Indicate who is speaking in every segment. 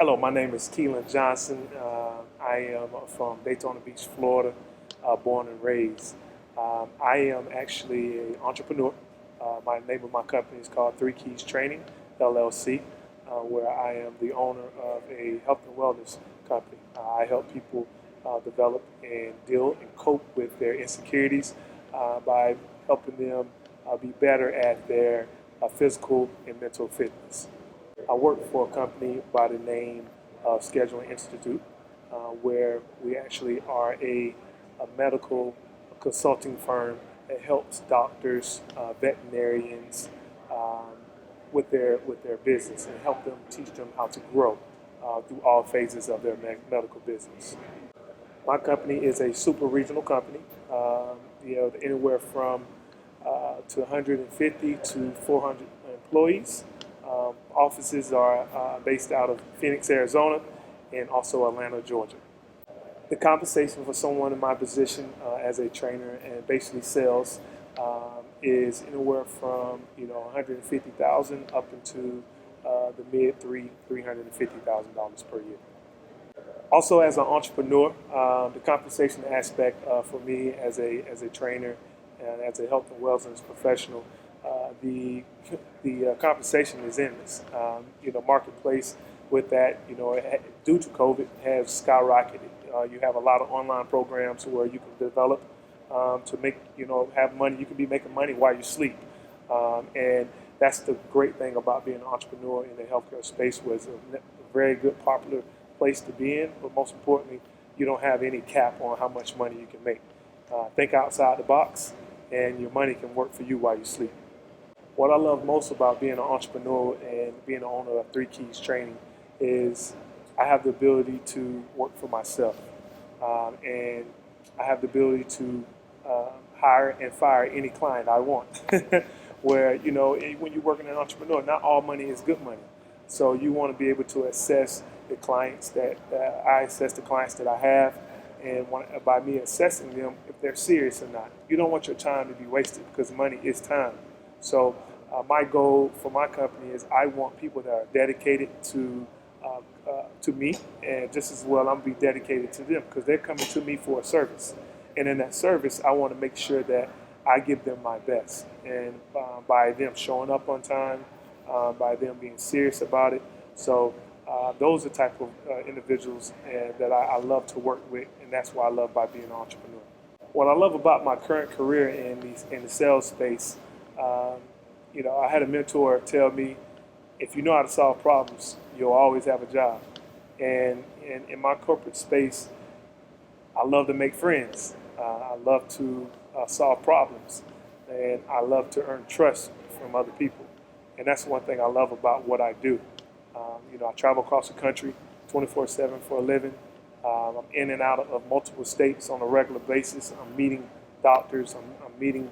Speaker 1: Hello, my name is Teland Johnson. I am from Daytona Beach, Florida, born and raised. I am actually an entrepreneur. My name of my company is called Three Keys Training, LLC, where I am the owner of a health and wellness company. I help people develop and deal and cope with their insecurities by helping them be better at their physical and mental fitness. I work for a company by the name of Scheduling Institute, where we actually are a medical consulting firm that helps doctors, veterinarians with their business and help them teach them how to grow through all phases of their medical business. My company is a super regional company, anywhere from to 150 to 400 employees. Offices are based out of Phoenix, Arizona, and also Atlanta, Georgia. The compensation for someone in my position as a trainer and basically sales is anywhere from 150,000 up into the mid $350,000 per year. Also, as an entrepreneur, the compensation aspect for me as a trainer and as a health and wellness professional, the compensation is endless. Marketplace with that, due to COVID, has skyrocketed. You have a lot of online programs where you can develop to make, have money. You can be making money while you sleep, and that's the great thing about being an entrepreneur in the healthcare space. Was a very good, popular place to be in, but most importantly, you don't have any cap on how much money you can make. Think outside the box, and your money can work for you while you sleep. What I love most about being an entrepreneur and being the owner of Three Keys Training is I have the ability to work for myself, and I have the ability to hire and fire any client I want. Where when you're working as an entrepreneur, not all money is good money, so you want to be able to assess the clients that I assess the clients that I have, and by me assessing them if they're serious or not. You don't want your time to be wasted because money is time. So my goal for my company is I want people that are dedicated to me, and just as well I'm gonna be dedicated to them because they're coming to me for a service, and in that service I want to make sure that I give them my best, and by them showing up on time, by them being serious about it. So those are the type of individuals that I love to work with, and that's why I love by being an entrepreneur. What I love about my current career in the sales space, I had a mentor tell me, if you know how to solve problems, you'll always have a job. And in my corporate space, I love to make friends. I love to solve problems, and I love to earn trust from other people. And that's one thing I love about what I do. I travel across the country 24/7 for a living. I'm in and out of multiple states on a regular basis. I'm meeting doctors. I'm meeting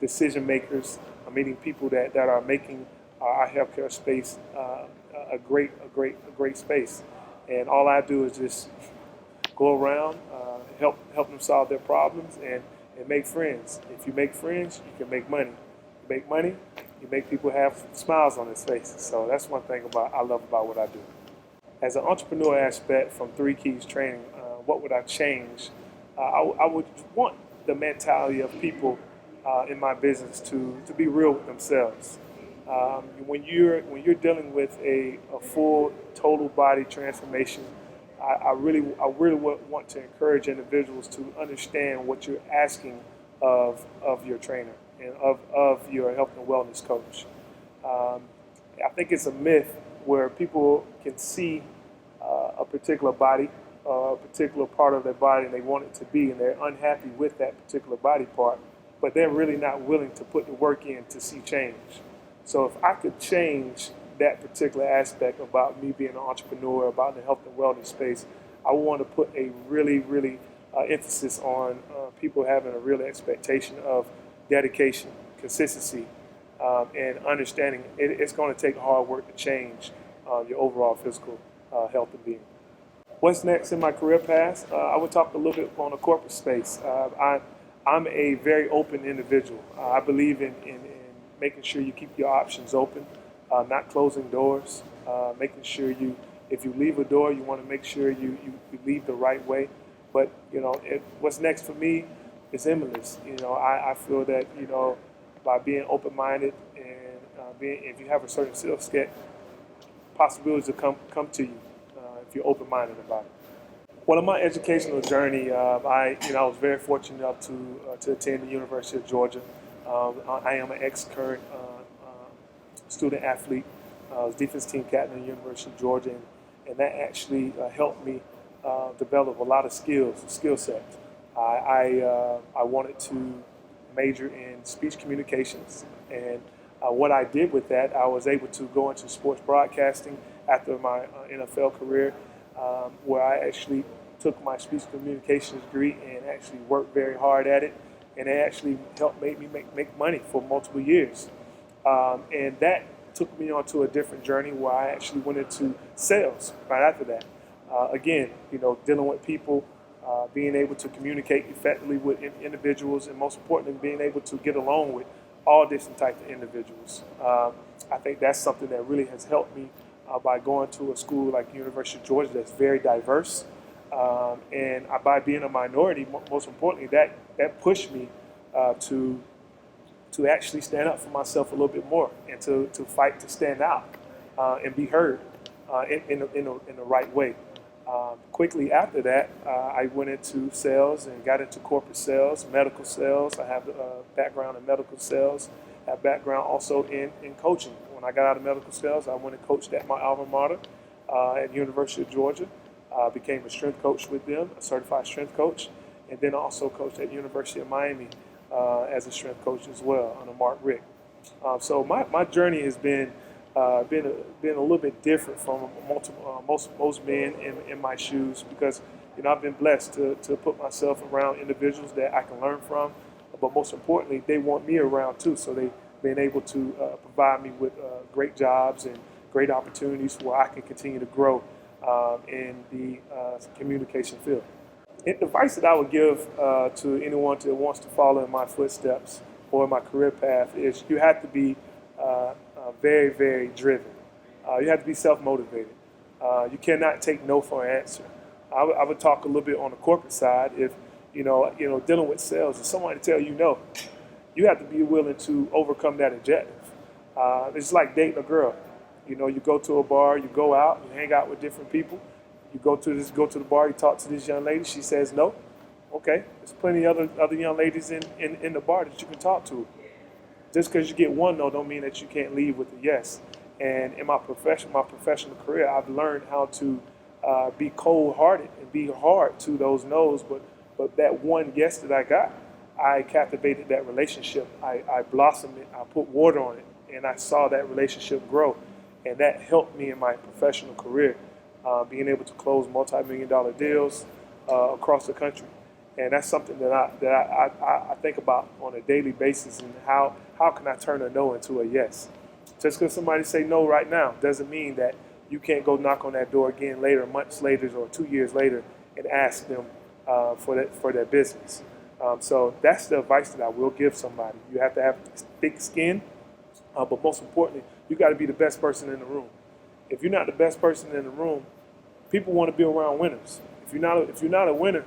Speaker 1: decision makers. I'm meeting people that are making our healthcare space a great space. And all I do is just go around, help them solve their problems, and make friends. If you make friends, you can make money. You make money, you make people have smiles on their faces. So that's one thing I love about what I do. As an entrepreneur aspect from Three Keys Training, what would I change? I would want the mentality of people in my business to be real with themselves. When you're dealing with a full total body transformation, I really want to encourage individuals to understand what you're asking of your trainer and of your health and wellness coach. I think it's a myth where people can see a particular body, a particular part of their body, and they want it to be, and they're unhappy with that particular body part, but they're really not willing to put the work in to see change. So if I could change that particular aspect about me being an entrepreneur, about the health and wellness space, I want to put a really emphasis on people having a real expectation of dedication, consistency, and understanding it's going to take hard work to change your overall physical health and being. What's next in my career path? I would talk a little bit on the corporate space. I'm a very open individual. I believe in making sure you keep your options open, not closing doors, making sure you If you leave a door, you want to make sure you leave the right way. But what's next for me is endless. I feel that by being open-minded and if you have a certain skill set, possibilities will come to you if you're open-minded about it. Well, in my educational journey, I was very fortunate enough to attend the University of Georgia. I am an ex-current student athlete. I was defense team captain at the University of Georgia, and that actually helped me develop a lot of skill sets. I wanted to major in speech communications, and what I did with that, I was able to go into sports broadcasting after my NFL career, where I actually took my speech communications degree and actually worked very hard at it, and it actually helped make me make money for multiple years. And that took me onto a different journey where I actually went into sales right after that. Again, dealing with people, being able to communicate effectively with individuals, and most importantly, being able to get along with all different types of individuals. I think that's something that really has helped me by going to a school like University of Georgia that's very diverse. And by being a minority, most importantly, that pushed me to actually stand up for myself a little bit more and to fight to stand out and be heard in the right way. Quickly after that, I went into sales and got into corporate sales, medical sales. I have a background in medical sales. I have background also in coaching. When I got out of medical sales, I went and coached at my alma mater at University of Georgia. Became a strength coach with them, a certified strength coach, and then also coached at University of Miami as a strength coach as well under Mark Rick. So my journey has been a little bit different from most men in my shoes, because I've been blessed to put myself around individuals that I can learn from, but most importantly, they want me around too. So they've been able to provide me with great jobs and great opportunities where I can continue to grow in the communication field. The advice that I would give to anyone that wants to follow in my footsteps or my career path is you have to be very, very driven. You have to be self-motivated. You cannot take no for an answer. I would talk a little bit on the corporate side. If dealing with sales, if somebody tell you no, you have to be willing to overcome that objective. It's like dating a girl. You go to a bar, you go out, you hang out with different people. You go to the bar, you talk to this young lady. She says no. Okay, there's plenty of other young ladies in the bar that you can talk to. Just because you get one no, don't mean that you can't leave with a yes. And in my professional career, I've learned how to be cold-hearted and be hard to those no's. But that one yes that I got, I captivated that relationship. I blossomed it. I put water on it, and I saw that relationship grow. And that helped me in my professional career, being able to close multi-million-dollar deals across the country. And that's something that I think about on a daily basis, and how can I turn a no into a yes? Just because somebody say no right now doesn't mean that you can't go knock on that door again later, months later, or 2 years later, and ask them for their business. So that's the advice that I will give somebody. You have to have thick skin, but most importantly, you got to be the best person in the room. If you're not the best person in the room, people want to be around winners. If you're not a winner,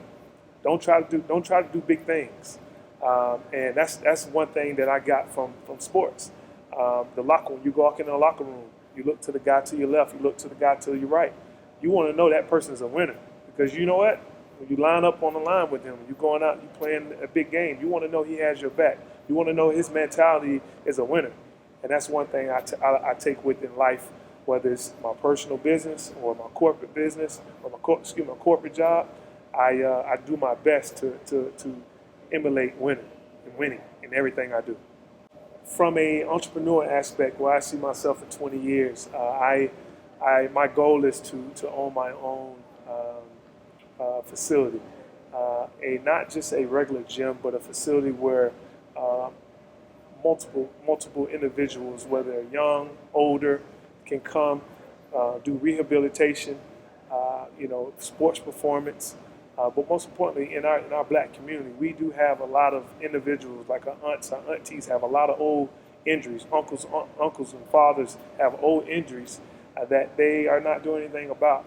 Speaker 1: don't try to do big things. And that's one thing that I got from sports. The locker room. You walk in the locker room, you look to the guy to your left, you look to the guy to your right. You want to know that person's a winner, because you know what? When you line up on the line with him, you're going out, you're playing a big game. You want to know he has your back. You want to know his mentality is a winner. And that's one thing I take with in life, whether it's my personal business or my corporate business or my corporate job. I do my best to emulate winning in everything I do. From an entrepreneur aspect, where I see myself in 20 years, my goal is to own my own facility, not just a regular gym, but a facility where multiple individuals, whether they're young, older, can come do rehabilitation, sports performance. But most importantly, in our black community, we do have a lot of individuals, like our aunties have a lot of old injuries. Uncles and fathers have old injuries that they are not doing anything about.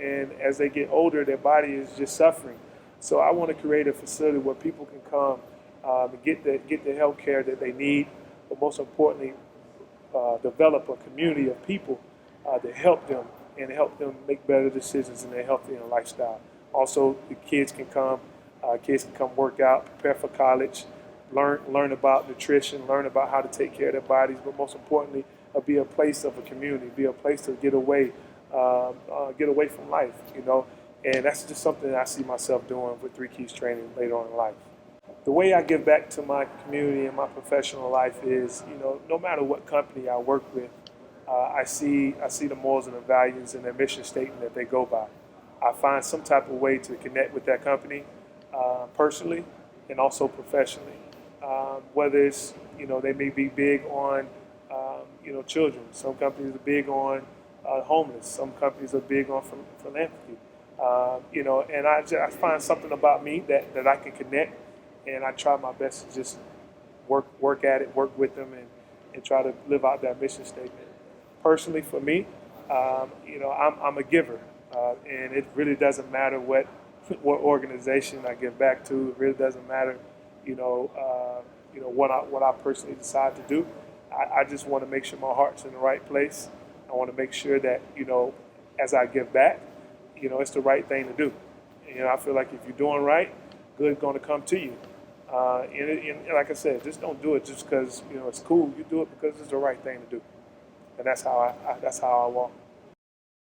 Speaker 1: And as they get older, their body is just suffering. So I want to create a facility where people can come and get the health care that they need, but most importantly, develop a community of people to help them and help them make better decisions in their health and lifestyle. Also, the kids can come work out, prepare for college, learn about nutrition, learn about how to take care of their bodies, but most importantly, be a place of a community, be a place to get away from life, you know. And that's just something that I see myself doing with Three Keys Training later on in life. The way I give back to my community and my professional life is, you know, no matter what company I work with, I see the morals and the values and their mission statement that they go by. I find some type of way to connect with that company personally and also professionally. Whether it's, you know, they may be big on, you know, children. Some companies are big on homeless. Some companies are big on philanthropy. You know, and I find something about me that I can connect, and I try my best to just work at it, work with them, and try to live out that mission statement. Personally, for me, you know, I'm a giver, and it really doesn't matter what organization I give back to. It really doesn't matter, you know, what I personally decide to do. I just want to make sure my heart's in the right place. I want to make sure that, you know, as I give back, you know, it's the right thing to do. You know, I feel like if you're doing right, good's going to come to you. And like I said, just don't do it just because, you know, it's cool. You do it because it's the right thing to do. And that's how I walk.